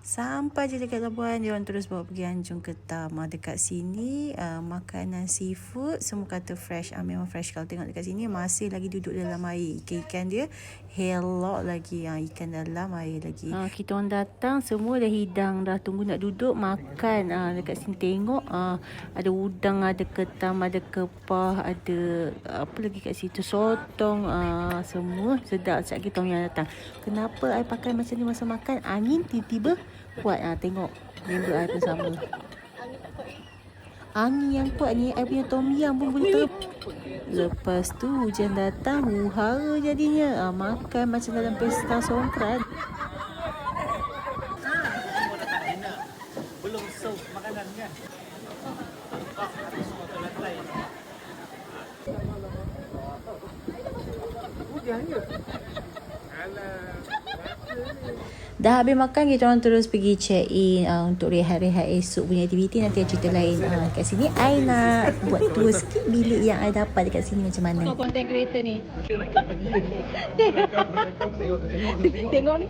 Sampai je dekat Labuan, dia orang terus bawa pergi Anjung Ketam. Dekat sini makanan seafood semua kata fresh. Memang fresh. Kalau tengok dekat sini masih lagi duduk dalam air. Ikan dia helok lagi. Ikan dalam air lagi. Kita orang datang semua dah hidang, dah tunggu nak duduk makan. Dekat sini tengok ada udang, ada ketam, ada kepah, ada apa lagi kat situ, sotong, semua sedap. Sekejap kita orang yang datang. Kenapa I pakai macam ni masa makan? Angin tiba-tiba kuat. Tengok member I pun sama. Angin yang kuat ni I punya tom yum pun boleh lepas tu hujan datang, huru-hara jadinya. Makan macam dalam pesta songkran. Belum serve makanan kan? Habis semua ke lantai. Hujan je. Alah. Dah habis makan, kita orang terus pergi check in untuk rehat-rehat esok punya aktiviti. Nanti ada cerita lain. Kat sini I nak buat tour sikit bilik yang I dapat dekat sini macam mana. Content creator ni. Tengok ni.